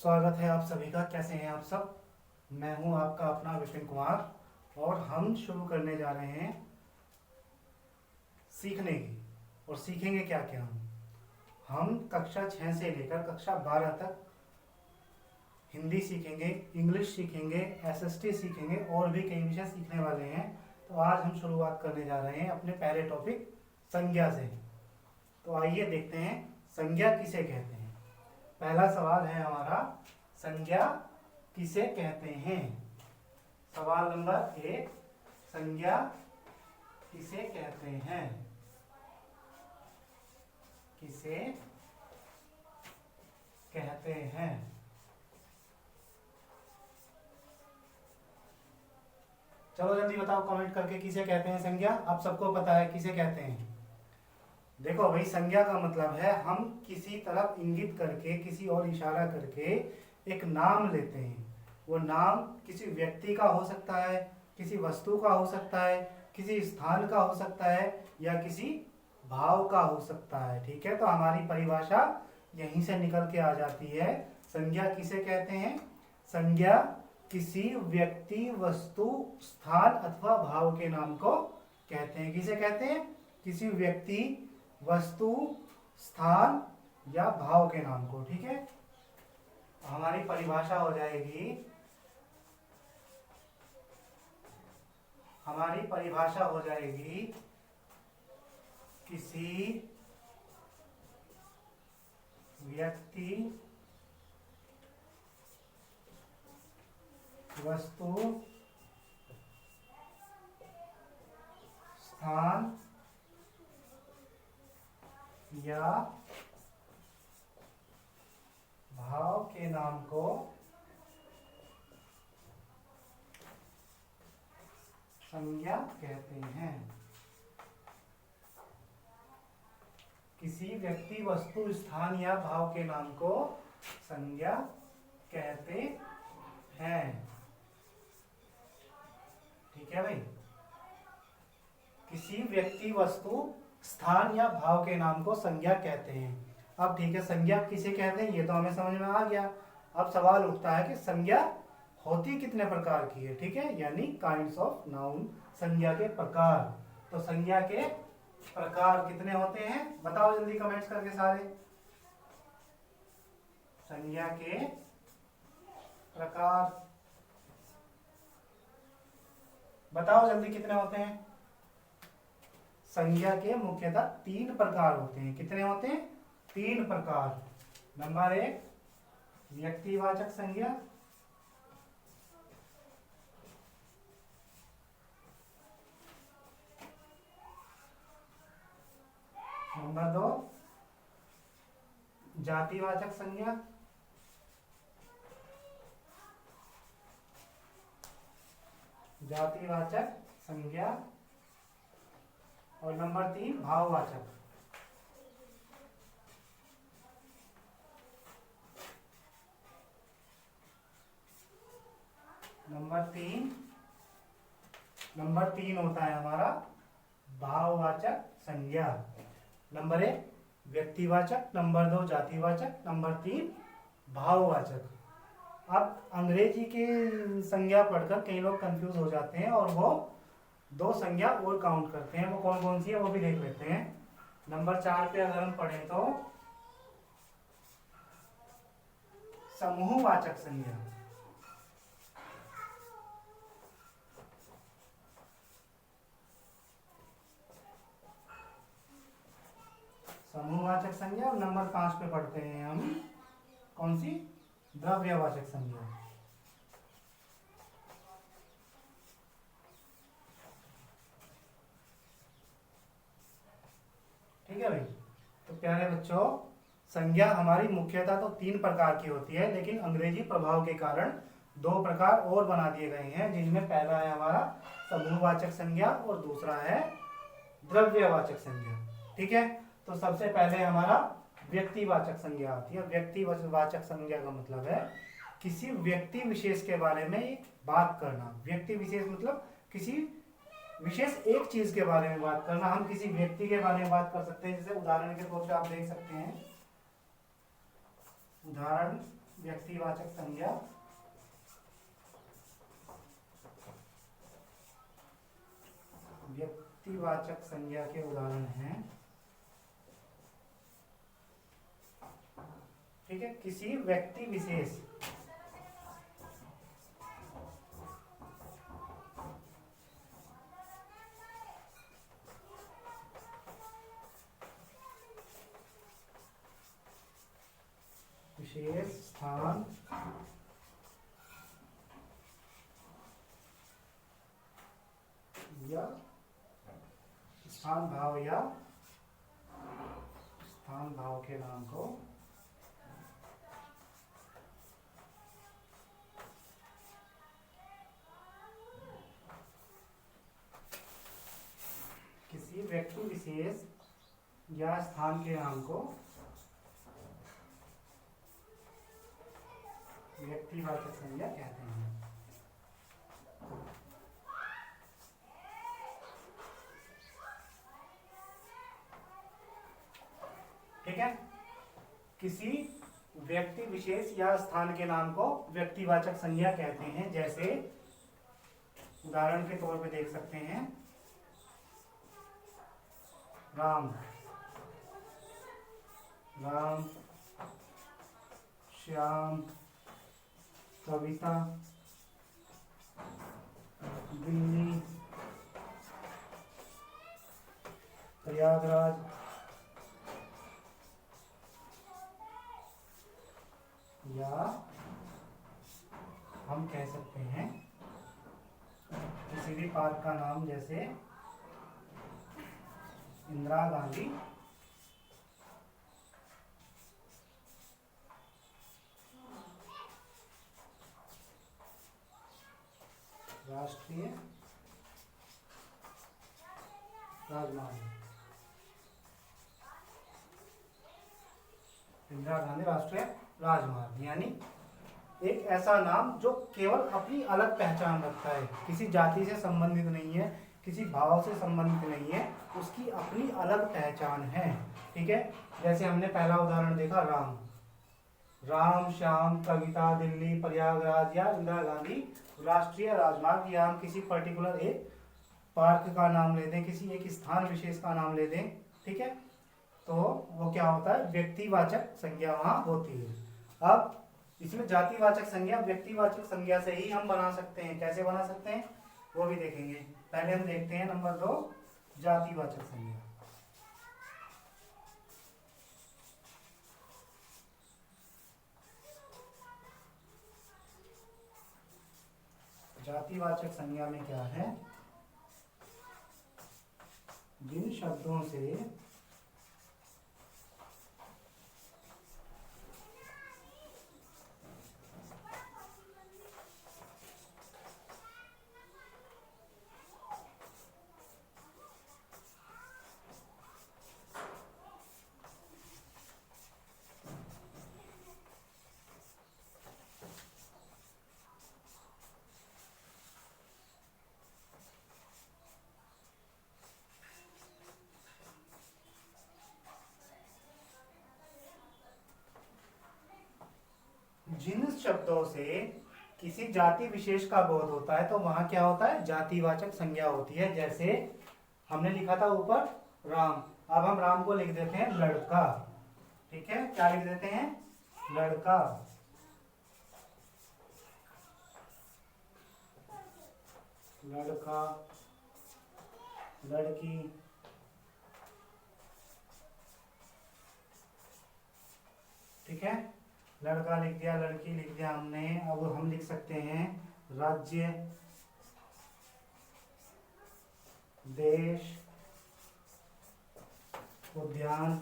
स्वागत है आप सभी का। कैसे हैं आप सब। मैं हूं आपका अपना विपिन कुमार और हम शुरू करने जा रहे हैं सीखने की। और सीखेंगे क्या क्या हम कक्षा 6 से लेकर कक्षा 12 तक हिंदी सीखेंगे, इंग्लिश सीखेंगे, एसएसटी सीखेंगे और भी कई विषय सीखने वाले हैं। तो आज हम शुरुआत करने जा रहे हैं अपने पहले टॉपिक संज्ञा से। तो आइए देखते हैं संज्ञा किसे कहते हैं। पहला सवाल है हमारा, संज्ञा किसे कहते हैं। सवाल नंबर 1, संज्ञा किसे कहते हैं। किसे कहते हैं। चलो जल्दी बताओ कमेंट करके, किसे कहते हैं संज्ञा। आप सबको पता है किसे कहते हैं। देखो भाई, संज्ञा का मतलब है हम किसी तरफ इंगित करके, किसी और इशारा करके एक नाम लेते हैं। वो नाम किसी व्यक्ति का हो सकता है, किसी वस्तु का हो सकता है, किसी स्थान का हो सकता है या किसी भाव का हो सकता है। ठीक है, तो हमारी परिभाषा यहीं से निकल के आ जाती है। संज्ञा किसे कहते हैं। संज्ञा किसी व्यक्ति, वस्तु, स्थान अथवा भाव के नाम को कहते हैं। किसे कहते हैं। किसी व्यक्ति, वस्तु, स्थान या भाव के नाम को। ठीक है, हमारी परिभाषा हो जाएगी, हमारी परिभाषा हो जाएगी किसी व्यक्ति, वस्तु, स्थान या भाव के नाम को संज्ञा कहते हैं। किसी व्यक्ति, वस्तु, स्थान या भाव के नाम को संज्ञा कहते हैं। ठीक है भाई, किसी व्यक्ति, वस्तु, स्थान या भाव के नाम को संज्ञा कहते हैं। अब ठीक है, संज्ञा किसे कहते हैं ये तो हमें समझ में आ गया। अब सवाल उठता है कि संज्ञा होती कितने प्रकार की है। ठीक है, यानी काइंड्स ऑफ नाउन, संज्ञा के प्रकार। तो संज्ञा के प्रकार कितने होते हैं, बताओ जल्दी कमेंट्स करके सारे। संज्ञा के प्रकार बताओ जल्दी कितने होते हैं। संज्ञा के मुख्यतः 3 प्रकार होते हैं। कितने होते हैं। 3 प्रकार। नंबर 1, व्यक्तिवाचक संज्ञा। नंबर 2, जातिवाचक संज्ञा। जातिवाचक संज्ञा। और नंबर 3, भाववाचक। नंबर 3 होता है हमारा भाववाचक संज्ञा। नंबर 1 व्यक्तिवाचक, नंबर 2 जातिवाचक, नंबर 3 भाववाचक। अब अंग्रेजी की संज्ञा पढ़कर कई लोग कंफ्यूज हो जाते हैं और वो 2 संज्ञा और काउंट करते हैं। वो कौन कौन सी है वो भी देख लेते हैं। नंबर 4 पे अगर हम पढ़ें तो समूहवाचक संज्ञा। समूहवाचक संज्ञा। और नंबर 5 पे पढ़ते हैं हम कौन सी, द्रव्यवाचक संज्ञा। ठीक है भाई, तो प्यारे बच्चों, संज्ञा हमारी मुख्यतः तो 3 प्रकार की होती है, लेकिन अंग्रेजी प्रभाव के कारण 2 प्रकार और बना दिए गए हैं, जिनमें पहला है हमारा समूहवाचक संज्ञा और दूसरा है द्रव्यवाचक संज्ञा। ठीक है, तो सबसे पहले हमारा व्यक्तिवाचक संज्ञा आती है। व्यक्तिवाचक संज्ञा का मतलब है किसी व्यक्ति विशेष के बारे में बात करना। व्यक्ति विशेष मतलब किसी विशेष एक चीज के बारे में बात करना। हम किसी व्यक्ति के बारे में बात कर सकते हैं, जैसे उदाहरण के तौर पे आप देख सकते हैं, उदाहरण व्यक्तिवाचक संज्ञा व्यक्तिवाचक संज्ञा के उदाहरण हैं, ठीक है, किसी व्यक्ति विशेष विशेष स्थान या स्थान भाव या स्थान भाव के नाम को किसी व्यक्ति विशेष या स्थान के नाम को व्यक्तिवाचक संज्ञा कहते हैं। ठीक है, किसी व्यक्ति विशेष या स्थान के नाम को व्यक्तिवाचक संज्ञा कहते हैं। जैसे उदाहरण के तौर पे देख सकते हैं, राम, राम, श्याम, कविता, दिल्ली, प्रयागराज, या हम कह सकते हैं किसी भी पार्क का नाम, जैसे इंदिरा गांधी राष्ट्रीय राजमार्ग, इंदिरा गांधी राष्ट्रीय राजमार्ग, यानी एक ऐसा नाम जो केवल अपनी अलग पहचान रखता है, किसी जाति से संबंधित नहीं है, किसी भाव से संबंधित नहीं है, उसकी अपनी अलग पहचान है। ठीक है, जैसे हमने पहला उदाहरण देखा, राम, राम, श्याम, कविता, दिल्ली, प्रयागराज या इंदिरा गांधी राष्ट्रीय राजमार्ग, या हम किसी पर्टिकुलर एक पार्क का नाम ले दें, किसी एक स्थान विशेष का नाम ले दें। ठीक है, तो वो क्या होता है, व्यक्तिवाचक संज्ञा वहां होती है। अब इसमें जातिवाचक संज्ञा व्यक्तिवाचक संज्ञा से ही हम बना सकते हैं। कैसे बना सकते हैं वो भी देखेंगे। पहले हम देखते हैं नंबर 2, जातिवाचक संज्ञा। जातिवाचक संज्ञा में क्या है, जिन शब्दों से जिन शब्दों से किसी जाति विशेष का बोध होता है तो वहां क्या होता है, जातिवाचक संज्ञा होती है। जैसे हमने लिखा था ऊपर राम, अब हम राम को लिख देते हैं लड़का। ठीक है, क्या लिख देते हैं, लड़का, लड़का, लड़की, ठीक है, लड़का लिख दिया, लड़की लिख दिया हमने। अब हम लिख सकते हैं राज्य, देश, उद्यान,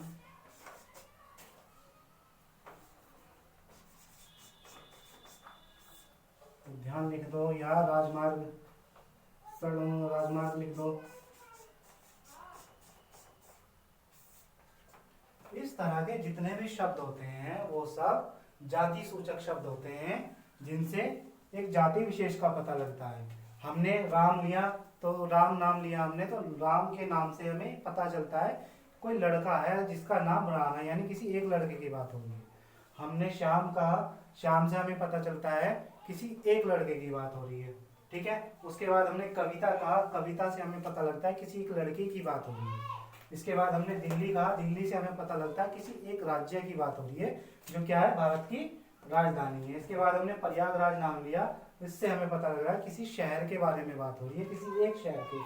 उद्यान लिख दो, या राजमार्ग, राजमार्ग लिख दो। इस तरह के जितने भी शब्द होते हैं वो सब जाति सूचक शब्द होते हैं, जिनसे एक जाति विशेष का पता लगता है। हमने राम लिया तो राम नाम लिया हमने, तो राम के नाम से हमें पता चलता है कोई लड़का है जिसका नाम राम है, यानी किसी एक लड़के की बात होगी। हमने श्याम कहा, श्याम से हमें पता चलता है किसी एक लड़के की बात हो रही है, ठीक है। उसके बाद हमने कविता कहा, कविता से हमें पता लगता है किसी एक लड़के की बात हो रही है। इसके बाद हमने दिल्ली कहा, दिल्ली से हमें पता लगता है किसी एक राज्य की बात हो रही है, जो क्या है, भारत की राजधानी है। इसके बाद हमने प्रयागराज नाम लिया, इससे हमें पता लग रहा है किसी शहर के बारे में बात हो रही है, किसी एक शहर के।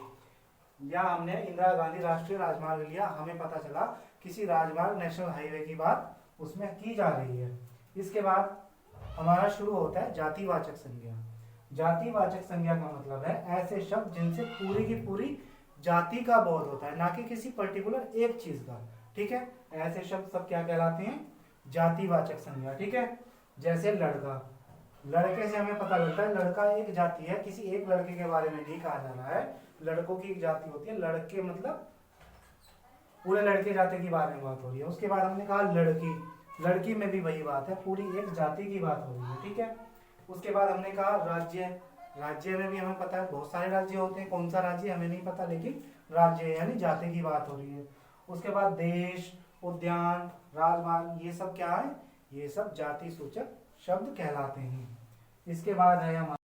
या हमने इंदिरा गांधी राष्ट्रीय राजमार्ग लिया, हमें पता चला किसी राजमार्ग, नेशनल हाईवे की बात उसमें की जा रही है। इसके बाद हमारा शुरू होता है जातिवाचक संज्ञा। जातिवाचक संज्ञा का मतलब है ऐसे शब्द जिनसे पूरी की पूरी जाति का बोध होता है, ना कि किसी पर्टिकुलर एक चीज का, ठीक है। ऐसे शब्द सब क्या कहलाते हैं, जातिवाचक संज्ञा, ठीक है। जैसे लड़का, लड़के से हमें पता लगता है लड़का एक जाति है, किसी एक लड़के के बारे में नहीं कहा जा रहा है, लड़कों की एक जाति होती है, लड़के मतलब पूरे लड़के जाति के बारे में बात हो रही है। उसके बाद हमने कहा लड़की, लड़की में भी वही बात है, पूरी एक जाति की बात हो रही है, ठीक है। उसके बाद हमने कहा राज्य, राज्य में भी हमें पता है बहुत सारे राज्य होते हैं, कौन सा राज्य हमें नहीं पता, लेकिन राज्य यानी जाति की बात हो रही है। उसके बाद देश, उद्यान, राजमार्ग, ये सब क्या है, ये सब जाति सूचक शब्द कहलाते हैं। इसके बाद है हमारा